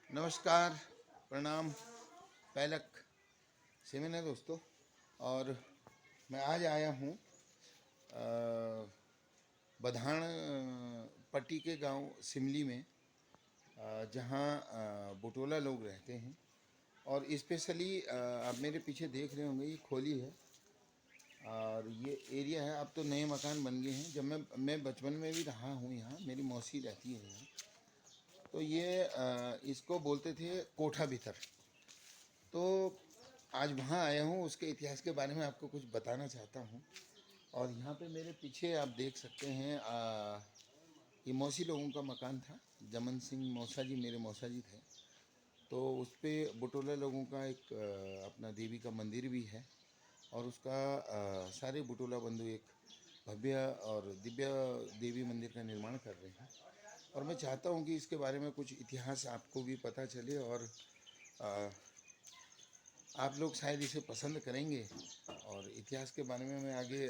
नमस्कार, प्रणाम, पैलक सेवन है दोस्तों। और मैं आज आया हूँ बधान पट्टी के गांव सिमली में, जहाँ बुटोला लोग रहते हैं। और स्पेशली आप मेरे पीछे देख रहे होंगे, ये खोली है और ये एरिया है। अब तो नए मकान बन गए हैं। जब मैं बचपन में भी रहा हूँ यहाँ, मेरी मौसी रहती है यहाँ। तो ये इसको बोलते थे कोठा भीतर। तो आज वहाँ आया हूँ, उसके इतिहास के बारे में आपको कुछ बताना चाहता हूँ। और यहाँ पे मेरे पीछे आप देख सकते हैं, ये मौसी लोगों का मकान था। जमन सिंह मौसा जी मेरे मौसा जी थे। तो उस पर बुटोला लोगों का एक अपना देवी का मंदिर भी है। और उसका सारे बुटोला बंधु एक भव्य और दिव्य देवी मंदिर का निर्माण कर रहे हैं। और मैं चाहता हूँ कि इसके बारे में कुछ इतिहास आपको भी पता चले, और आप लोग शायद इसे पसंद करेंगे। और इतिहास के बारे में मैं आगे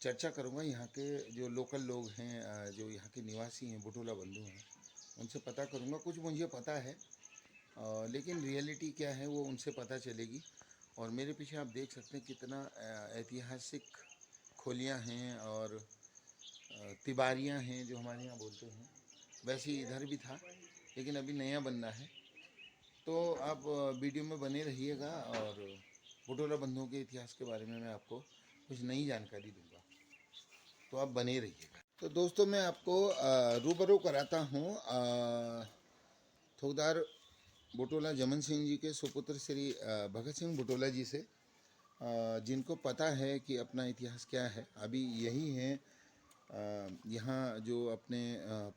चर्चा करूंगा। यहाँ के जो लोकल लोग हैं, जो यहाँ के निवासी हैं, बुटोला बंधु हैं, उनसे पता करूंगा। कुछ मुझे पता है, लेकिन रियलिटी क्या है वो उनसे पता चलेगी। और मेरे पीछे आप देख सकते हैं कितना ऐतिहासिक खोलियाँ हैं और तिबारियाँ हैं, जो हमारे यहाँ बोलते हैं। वैसे ही इधर भी था, लेकिन अभी नया बनना है। तो आप वीडियो में बने रहिएगा, और बुटोला बंधुओं के इतिहास के बारे में मैं आपको कुछ नई जानकारी दूंगा। तो आप बने रहिएगा। तो दोस्तों, मैं आपको रूबरू कराता हूँ थोकदार बुटोला जमन सिंह जी के सुपुत्र श्री भगत सिंह बुटोला जी से, जिनको पता है कि अपना इतिहास क्या है। अभी यही हैं यहाँ जो अपने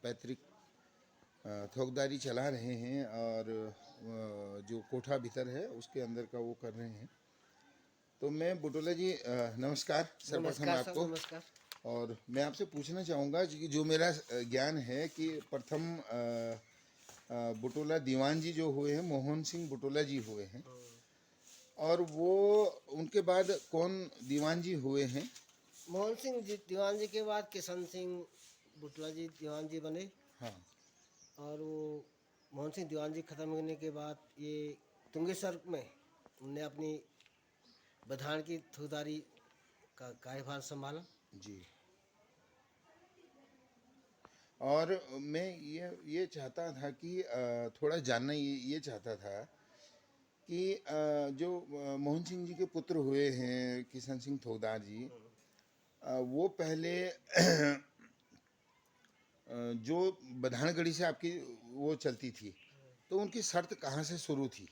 पैतृक थोकदारी चला रहे हैं, और जो कोठा भीतर है उसके अंदर का वो कर रहे हैं। तो मैं बुटोला जी, नमस्कार सर्वप्रथम नमस्कार सर, आपको। नमस्कार। और मैं आपसे पूछना चाहूँगा कि जो मेरा ज्ञान है कि प्रथम बुटोला दीवान जी जो हुए हैं, मोहन सिंह बुटोला जी हुए हैं। और वो उनके बाद कौन दीवान जी हुए हैं? मोहन सिंह जी दीवान जी के बाद किशन सिंह बुटला जी दीवान जी बने। हाँ और वो मोहन सिंह दीवान जी खत्म होने के बाद ये तुंगेसर में उनने अपनी बधान की ठेकेदारी का कार्यभार संभाला। जी। और मैं ये चाहता था कि थोड़ा जानना ये चाहता था कि जो मोहन सिंह जी के पुत्र हुए हैं किशन सिंह थोकदार जी, वो पहले जो बधानगढ़ी से आपकी वो चलती थी, तो उनकी शर्त कहाँ से शुरू थी?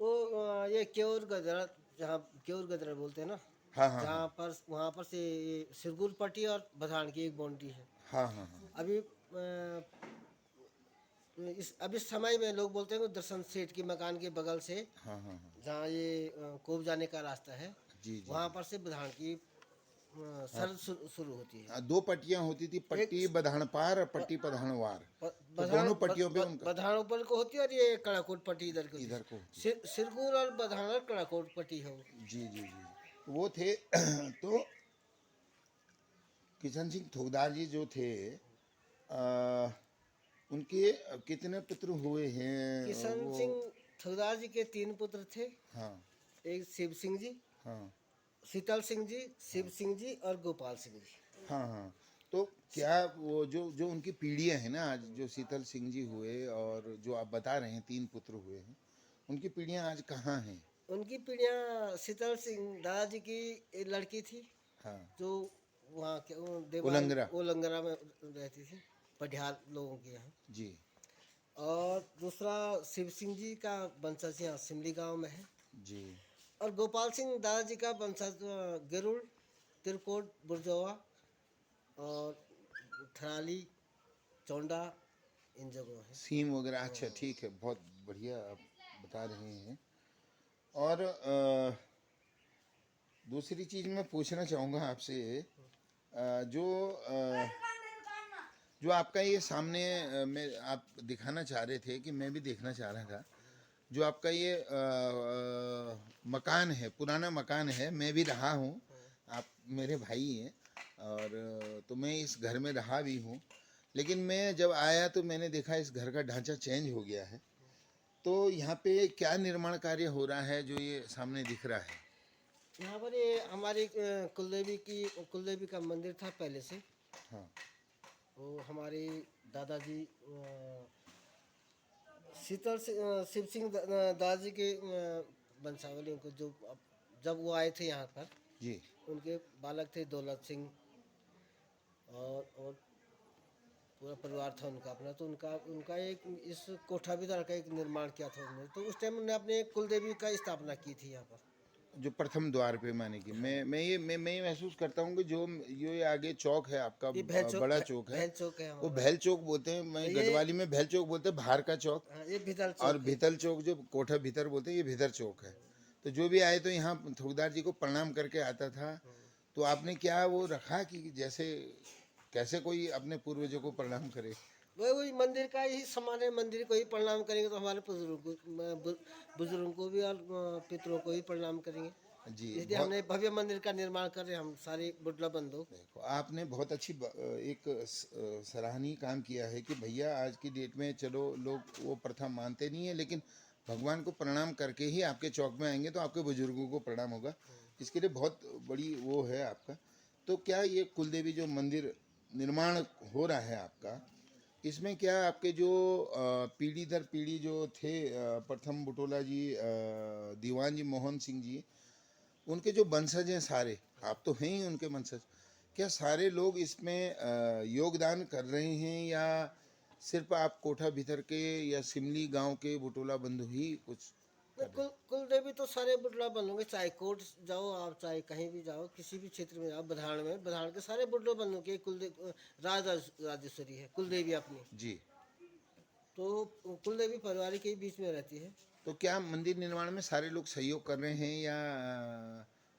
वो ये केवल गदरा, जहाँ केवल गदरा बोलते हैं ना, हाँ हाँ हाँ जहाँ पर वहाँ पर से ये सिरगुल पट्टी और बधान की एक बाउंड्री है। हाँ हाँ हाँ अभी अभी समय में लोग बोलते हैं कि दर्शन सेठ के मकान के बगल से हाँ हाँ हाँ। जहाँ ये कोप जाने का रास्ता है, जी जी वहाँ जी। पर से बधान की हाँ, सर शुरू होती है। दो पट्टियाँ होती थी, एक पट्टी बधान पार और पट्टी बधान वार। तो बधान दोनों पट्टियों पे उनका बधान ऊपर को होती है और ये कड़ाकोट पट्टी इधर को होती इधर को है। होती है। सिरकुल और बधान और कड़ाकोट पट्टी हो। जी जी जी, वो थे। तो किशन सिंह थोकदार जी जो थे, आ, उनके कितने पुत्र हुए हैं किशन वो? सिंह ठुकदार जी के 3 पुत्र थे। हाँ एक शिव सिंह जी, हाँ शीतल सिंह जी, शिव सिंह जी और गोपाल सिंह जी। हाँ हाँ। तो क्या वो जो जो उनकी पीढ़ियाँ हैं ना, आज जो शीतल सिंह जी हुए और जो आप बता रहे हैं 3 पुत्र हुए हैं, उनकी पीढ़ियाँ आज कहाँ हैं? उनकी पीढ़ियाँ शीतल सिंह दादाजी की एक लड़की थी, हाँ। जो वहाँ के वो देवान उलंगरा। ओलंगरा में रहती थी, पटियाल लोगों के यहाँ। जी और दूसरा शिव सिंह जी का वंशज यहाँ सिमली गांव में है। जी। और गोपाल सिंह दादाजी का वंशज गिरुड़, तिरकोट, बुरजोवा और थराली, चौंडा, इन जगहों है। सीम वगैरह, अच्छा ठीक है, बहुत बढ़िया आप बता रहे हैं। और दूसरी चीज़ मैं पूछना चाहूँगा आपसे, जो जो आपका ये सामने में आप दिखाना चाह रहे थे कि मैं भी देखना चाह रहा था, जो आपका ये मकान है, पुराना मकान है। मैं भी रहा हूँ, आप मेरे भाई हैं। और तो मैं इस घर में रहा भी हूँ। लेकिन मैं जब आया तो मैंने देखा इस घर का ढांचा चेंज हो गया है। तो यहाँ पे क्या निर्माण कार्य हो रहा है जो ये सामने दिख रहा है? यहाँ पर ये हमारी कुलदेवी का मंदिर था पहले से। हाँ। वो हमारे दादाजी शिव सिंह दादाजी के वंशावली, उनको जो जब वो आए थे यहाँ पर, जी। उनके बालक थे दौलत सिंह, और पूरा परिवार था उनका अपना। तो उनका उनका एक इस कोठा विदार का एक निर्माण किया था उन्होंने। तो उस टाइम उन्होंने अपने कुलदेवी का स्थापना की थी यहाँ पर। जो प्रथम द्वार पे माने की मैं ये महसूस करता हूँ कि जो ये आगे चौक है आपका, ये भैल चौक, बड़ा चौक है, भैल चौक है वो हमारा। भैल चौक बोलते हैं। मैं ये गढ़वाली में भैल चौक बोलते हैं, बाहर का चौक। हाँ, ये भितल और चौक है। भीतल चौक जो कोठा भीतर बोलते हैं, ये भीतर चौक है। तो जो भी आए तो यहाँ थोकदार जी को प्रणाम करके आता था। तो आपने क्या वो रखा कि जैसे कैसे कोई अपने पूर्वजों को प्रणाम करे? वही मंदिर का ही समान है। मंदिर को ही प्रणाम करेंगे तो हमारे बुजुर्गों को भी और पितरों को भी प्रणाम करेंगे। जी। इसलिए हमने भव्य मंदिर का निर्माण कर रहे हैं, हम सारे बुढ़ला बंधु। देखो आपने बहुत अच्छी एक सराहनीय काम किया है कि भैया आज की डेट में चलो लोग वो प्रथा मानते नहीं है, लेकिन भगवान को प्रणाम करके ही आपके चौक में आएंगे तो आपके बुजुर्गों को प्रणाम होगा। इसके लिए बहुत बड़ी वो है आपका। तो क्या ये कुलदेवी जो मंदिर निर्माण हो रहा है आपका, इसमें क्या आपके जो पीढ़ी दर पीढ़ी जो थे, प्रथम बुटोला जी, दीवान जी मोहन सिंह जी, उनके जो वंशज हैं सारे, आप तो हैं ही उनके वंशज, क्या सारे लोग इसमें योगदान कर रहे हैं या सिर्फ आप कोठा भीतर के या सिमली गांव के बुटोला बंधु ही कुछ कर रहे कुलदेवी तो सारे बुढ़ला बंधुओं, चाहे कोर्ट जाओ आप, चाहे कहीं भी जाओ, किसी भी क्षेत्र में जाओ, बधान के सारे बुढ़ला बंधुओं के राजेश्वरी है कुलदेवी अपनी। हैं? जी। तो कुलदेवी परिवार के बीच में रहती है। तो क्या मंदिर निर्माण में सारे लोग सहयोग कर रहे हैं या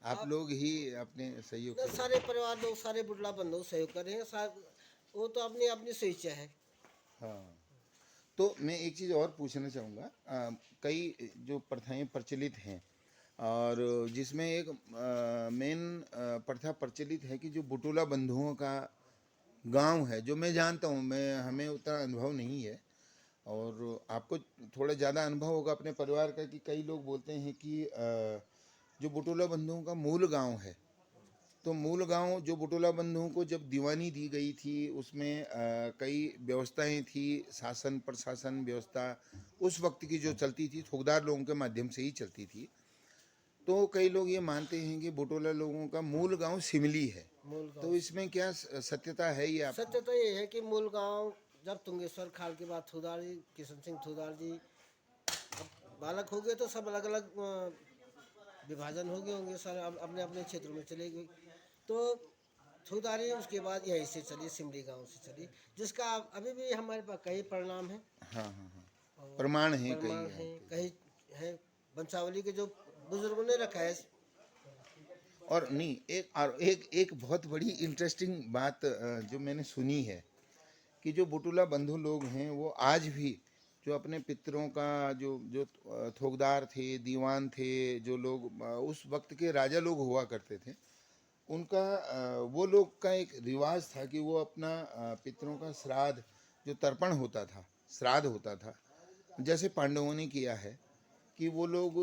आप लोग ही अपने सहयोग से? सारे परिवार लोग, सारे बुढ़ला बंधु सहयोग कर रहे हैं। वो तो अपनी अपनी स्वेच्छा है। हाँ। तो मैं एक चीज़ और पूछना चाहूँगा। कई जो प्रथाएं प्रचलित हैं और जिसमें एक मेन प्रथा प्रचलित है कि जो बुटोला बंधुओं का गांव है, जो मैं जानता हूँ, मैं हमें उतना अनुभव नहीं है और आपको थोड़ा ज़्यादा अनुभव होगा अपने परिवार का, कि कई लोग बोलते हैं कि जो बुटोला बंधुओं का मूल गांव है, तो मूल गांव जो बुटोला बंधुओं को जब दीवानी दी गई थी उसमें कई व्यवस्थाएं थी, शासन प्रशासन व्यवस्था उस वक्त की जो चलती थी थोकदार लोगों के माध्यम से ही चलती थी। तो कई लोग ये मानते हैं कि बुटोला लोगों का मूल गांव सिमली है। मूल तो गांव, इसमें क्या सत्यता है ये आप? सत्य तो ये है कि मूल गांव जब तुंगेश्वर खाल के बाद थुदार जी, किशन सिंह थुदार जी बालक हो गए तो सब अलग अलग विभाजन हो गए होंगे, सारे अपने अपने क्षेत्रों में चले गए। तो थुदारी उसके बाद यहीं से चली, सिमली गांव से चली, जिसका अभी भी हमारे पास कई परिणाम है। हाँ हाँ हाँ, प्रमाण है कई प्रमाण यहाँ है, पे। कहीं है वंशावली के जो बुजुर्गों ने रखा है। और नहीं, एक बहुत बड़ी इंटरेस्टिंग बात जो मैंने सुनी है कि जो बुटुला बंधु लोग हैं वो आज भी जो अपने पितरों का जो जो थोकदार थे, दीवान थे, जो लोग उस वक्त के राजा लोग हुआ करते थे, उनका वो लोग का एक रिवाज था कि वो अपना पितरों का श्राद्ध जो तर्पण होता था, श्राद्ध होता था, जैसे पांडवों ने किया है, कि वो लोग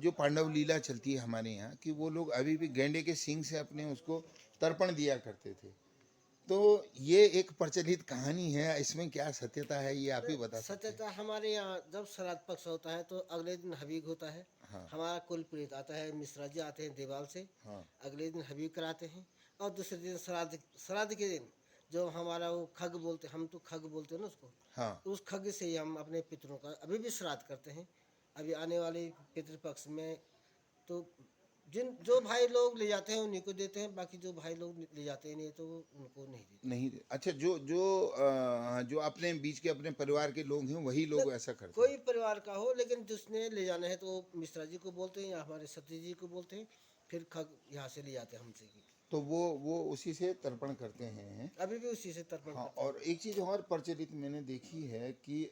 जो पांडव लीला चलती है हमारे यहाँ, कि वो लोग अभी भी गेंडे के सींग से अपने उसको तर्पण दिया करते थे। तो ये एक प्रचलित कहानी है, इसमें क्या सत्यता है ये आप ही बता सकते हैं। सत्यता हमारे यहाँ जब श्राद्ध पक्ष होता है तो अगले दिन हबीब होता है। हाँ हमारा कुल पुरोहित आता है, मिश्रा जी आते हैं देवाल से, हाँ अगले दिन हबीब कराते हैं। और दूसरे दिन श्राद्ध, श्राद्ध के दिन जो हमारा वो खग बोलते, हम तो खग बोलते हैं ना उसको, हाँ। उस खग से ही हम अपने पितरों का अभी भी श्राद्ध करते हैं। अभी आने वाले पितृपक्ष में तो जो भाई लोग ले जाते हैं उन्हीं को देते हैं, बाकी जो भाई लोग ले जाते ही नहीं तो उनको नहीं देते। नहीं, अच्छा, जो जो जो अपने बीच के अपने परिवार के लोग हैं वही लोग ऐसा करते हैं। कोई परिवार का हो, लेकिन जिसने ले जाना है तो वो मिश्रा जी को बोलते हैं या हमारे सती जी को बोलते हैं, फिर खग यहाँ से ले जाते हैं हमसे की। तो वो उसी से तर्पण करते हैं। अभी भी उसी से तर्पण हाँ, करते हैं। और एक चीज़ और प्रचलित मैंने देखी है कि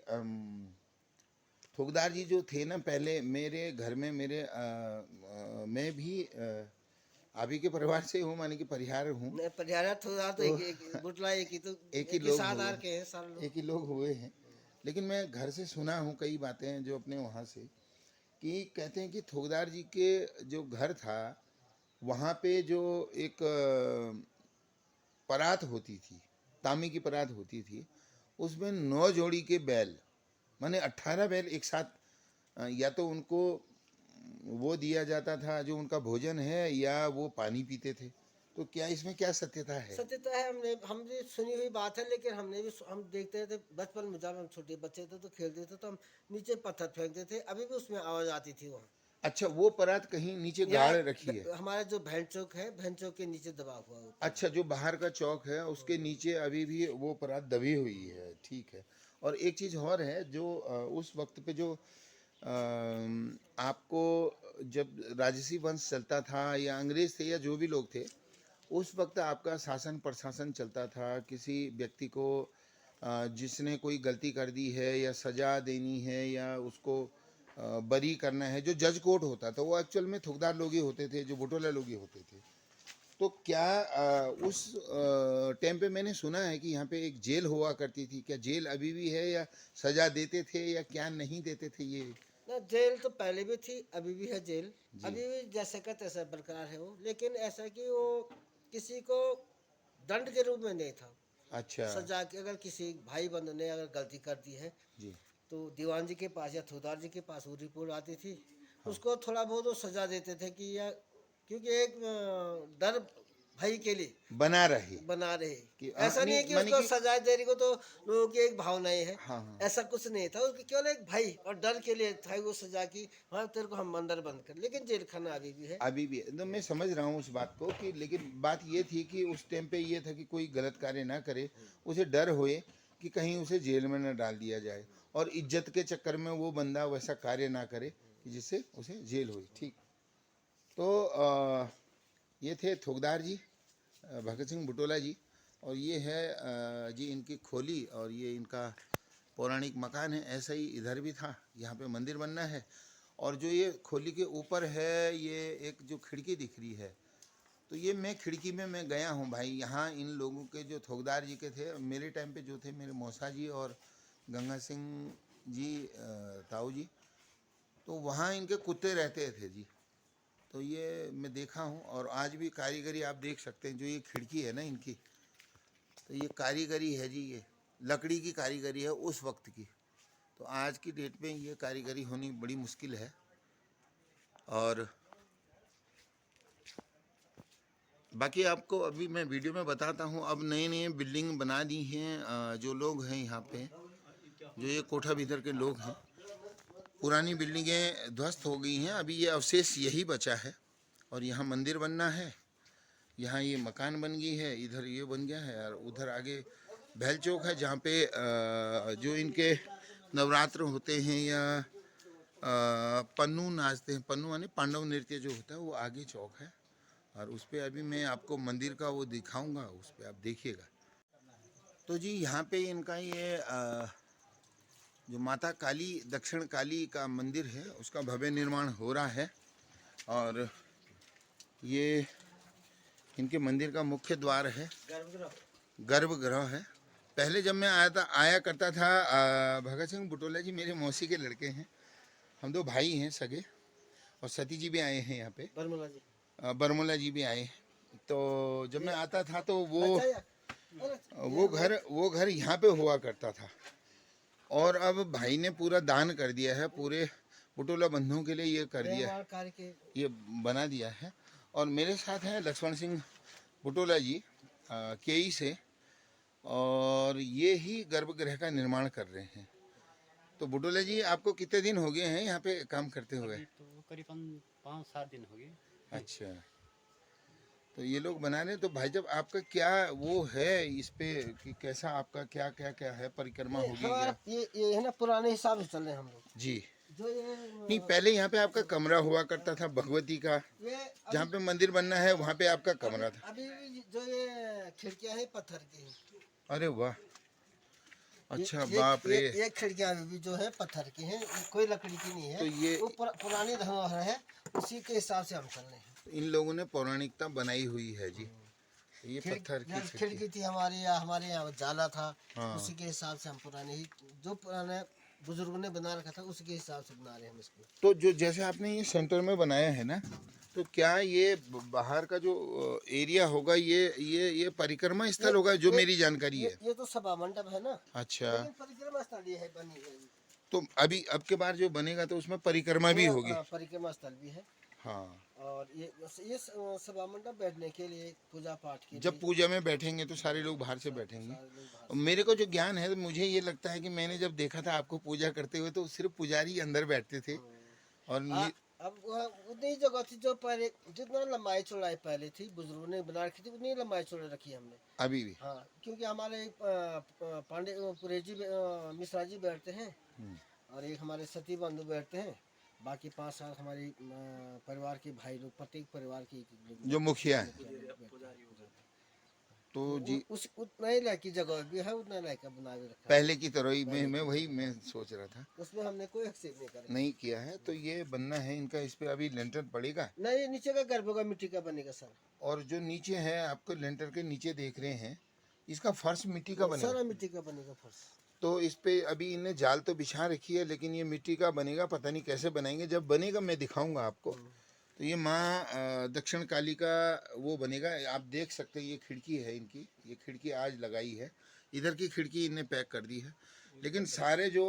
थोकदार जी जो थे ना, पहले मेरे घर में मैं भी आप ही के परिवार से हूँ, माने कि परिहार हूँ, नहीं, परिहार थोड़ा तो एक बुटला एक ही तो एक ही एक ही लोग साथ हुए, आर के हैं सारे लोग। एक ही लोग हुए हैं। लेकिन मैं घर से सुना हूँ कई बातें जो अपने वहाँ से, कि कहते हैं कि थोकदार जी के जो घर था वहाँ पे जो एक परात होती थी, तांबे की परात होती थी, उसमें 9 जोड़ी के बैल, माने 18 बैल एक साथ, या तो उनको वो दिया जाता था जो उनका भोजन है, या वो पानी पीते थे। तो क्या इसमें क्या सत्यता है? सत्यता है, हमने सुनी हुई बात है, लेकिन हम देखते थे बचपन में, जब हम छोटे बच्चे थे तो खेलते थे, तो हम नीचे पत्थर फेंकते थे, अभी भी उसमें आवाज आती थी वहाँ। अच्छा, वो परात कहीं नीचे या गाड़ रखी है? हमारा जो भैंस चौक है, भैंस चौक के नीचे दबा हुआ है वो पत्थर। अच्छा, जो बाहर का चौक है उसके नीचे अभी भी वो परात दबी हुई है, ठीक है। और एक चीज़ और है, जो उस वक्त पे जो आपको, जब राजसी वंश चलता था या अंग्रेज थे या जो भी लोग थे, उस वक्त आपका शासन प्रशासन चलता था। किसी व्यक्ति को जिसने कोई गलती कर दी है या सजा देनी है या उसको बरी करना है, जो जज कोर्ट होता था वो एक्चुअल में थोकदार लोग ही होते थे, जो बुटोला लोग ही होते थे। तो क्या उस टाइम पे मैंने सुना है कि यहाँ पे एक जेल हुआ करती थी, क्या जेल अभी भी है, या सजा देते थे या क्या नहीं देते थे ये? ना, जेल तो पहले भी थी, अभी भी है जेल। जी। अभी भी जैसे का तैसा बरकरार है वो, लेकिन ऐसा कि वो किसी को दंड के रूप में नहीं था। अच्छा। सजा के, अगर किसी भाई बंधु ने अगर गलती कर दी है जी। तो दीवान जी के पास या थोदार जी के पास वो रिपोर्ट आती थी, उसको थोड़ा बहुत वो सजा देते थे कि या, क्योंकि एक डर भय के लिए बना रहे बना रहे। कि ऐसा नहीं है नहीं, कि माने उसको कि सजा देने को तो लोगों की एक भावनाएं है, हाँ हाँ। ऐसा कुछ नहीं था, उसकी केवल एक भय और डर के लिए था वो सजा की, हाँ तेरे को हम अंदर बंद कर, लेकिन जेल खाना अभी भी है। अभी भी तो मैं समझ रहा हूँ उस बात को, कि लेकिन बात ये थी कि उस टाइम पे ये था कि कोई गलत कार्य ना करे, उसे डर होए कि कहीं उसे जेल में न डाल दिया जाए, और इज्जत के चक्कर में वो बंदा वैसा कार्य ना करे कि जिससे उसे जेल होए। ठीक। तो ये थे थोकदार जी, भगत सिंह बुटोला जी, और ये है जी इनकी खोली, और ये इनका पौराणिक मकान है। ऐसा ही इधर भी था, यहाँ पे मंदिर बनना है। और जो ये खोली के ऊपर है, ये एक जो खिड़की दिख रही है, तो ये मैं खिड़की में मैं गया हूँ भाई। यहाँ इन लोगों के जो थोकदार जी के थे, मेरे टाइम पे जो थे, मेरे मौसा जी और गंगा सिंह जी, ताऊ जी, तो वहाँ इनके कुत्ते रहते थे जी। तो ये मैं देखा हूँ, और आज भी कारीगरी आप देख सकते हैं, जो ये खिड़की है ना इनकी, तो ये कारीगरी है जी, ये लकड़ी की कारीगरी है उस वक्त की। तो आज की डेट में ये कारीगरी होनी बड़ी मुश्किल है। और बाकी आपको अभी मैं वीडियो में बताता हूँ, अब नए नए बिल्डिंग बना दी हैं। जो लोग हैं यहाँ पे, जो ये कोठा भीतर के लोग हैं, पुरानी बिल्डिंगें ध्वस्त हो गई हैं, अभी ये अवशेष यही बचा है। और यहाँ मंदिर बनना है, यहाँ ये मकान बन गई है, इधर ये बन गया है, और उधर आगे भैल चौक है, जहाँ पे जो इनके नवरात्र होते हैं या पन्नू नाचते हैं, पन्नू यानी पांडव नृत्य जो होता है, वो आगे चौक है। और उस पर अभी मैं आपको मंदिर का वो दिखाऊंगा, उस पर आप देखिएगा। तो जी यहाँ पे इनका ये जो माता काली, दक्षिण काली का मंदिर है, उसका भव्य निर्माण हो रहा है। और ये इनके मंदिर का मुख्य द्वार है, गर्भगृह है। पहले जब मैं आया करता था, भगत सिंह बुटोला जी मेरे मौसी के लड़के हैं, हम दो भाई हैं सगे, और सती जी भी आए हैं यहाँ पे, बरमुला जी। बरमूला जी भी आए हैं। तो जब मैं आता था तो अच्छा या, वो घर यहाँ पे हुआ करता था। और अब भाई ने पूरा दान कर दिया है, पूरे बुटोला बंधुओं के लिए ये कर दिया है, निर्माण कार्य के ये बना दिया है। और मेरे साथ हैं लक्ष्मण सिंह बुटोला जी, केई से, और ये ही गर्भगृह का निर्माण कर रहे हैं। तो बुटोला जी, आपको कितने दिन हो गए हैं यहाँ पे काम करते हुए? अभी तो करीबन 5-7 दिन हो गए। अच्छा, तो ये लोग बना रहे हैं। तो भाई जब आपका क्या वो है इस पे, कि कैसा आपका क्या क्या क्या है, परिक्रमा होगी हमारा क्या? ये है ना, पुराने हिसाब से चल रहे हैं हम लोग। जी। जो ये नहीं, पहले यहाँ पे आपका कमरा हुआ करता था भगवती का, ये जहाँ पे मंदिर बनना है वहाँ पे आपका कमरा था। अभी भी जो ये खिड़कियां हैं पत्थर की हैं। अरे वाह, अच्छा, ये बाप रे। ये खिड़कियां अभी भी जो है पत्थर की हैं, कोई लकड़ी की नहीं है। तो ये वो पुरानी धरोहर है, उसी के हिसाब से हम चल रहे हैं। इन लोगों ने पौराणिकता बनाई हुई है जी। ये पत्थर की खिड़की। खिड़की थी हमारे यहाँ जाला था। हाँ। उसी के हिसाब से हम पुराने ही जो पुराने बुजुर्गों ने बना रखा था उसी के हिसाब से बना रहे हैं हम इसको। तो जो जैसे आपने ये सेंटर में बनाया है ना, तो क्या ये बाहर का जो एरिया होगा ये परिक्रमा स्थल होगा, जो मेरी जानकारी है। ये तो सभा मंडप है ना। अच्छा, लेकिन परिक्रमा स्थल ये है बनी है। तो अभी अब के बार जो बनेगा तो उसमें परिक्रमा भी होगी। परिक्रमा स्थल भी है। हाँ, और ये सभा मंडप बैठने के लिए, पूजा पाठ के जब लिए पूजा में बैठेंगे तो सारे लोग बाहर से बैठेंगे। सारे लोग बाहर और मेरे को जो ज्ञान है, मुझे ये लगता है कि मैंने जब देखा था आपको पूजा करते हुए तो सिर्फ पुजारी अंदर बैठते थे और अब वह उतनी जगह थी जो पहले जितना लंबाई चौड़ाई पहले थी बुजुर्गों ने बना रखी थी उतनी लंबाई चौड़ाई रखी हमने। अभी भी। हाँ, क्योंकि हमारे पांडे पुरेजी मिश्रा जी बैठते हैं और एक हमारे सती बंधु बैठते हैं। बाकी 5 साल हमारे परिवार के भाई लोग, प्रत्येक परिवार के जो मुखिया है, तो जी उस उतना ही लायक की जगह भी है, उतना लायक का बना के रखा है। पहले की तरह ही मैं सोच रहा था, उसमें हमने कोई हस्तक्षेप नहीं करा। नहीं किया है। तो ये बनना है इनका, इस पे अभी लेंटर पड़ेगा। नहीं, ये नीचे का गर्भ का मिट्टी का बनेगा सर। और जो नीचे है आपको लेंटर के नीचे देख रहे हैं, इसका फर्श मिट्टी का बनेगा। सारा मिट्टी का बनेगा फर्श। तो इस पे अभी इन्हें जाल तो बिछा रखी है, लेकिन ये मिट्टी का बनेगा। पता नहीं कैसे बनाएंगे, जब बनेगा मैं दिखाऊंगा आपको। तो ये माँ दक्षिण काली का वो बनेगा। आप देख सकते हैं ये खिड़की है इनकी, ये खिड़की आज लगाई है। इधर की खिड़की इन्हें पैक कर दी है, लेकिन सारे जो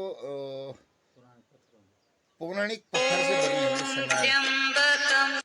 पौराणिक पत्थर से बने हैं संगार।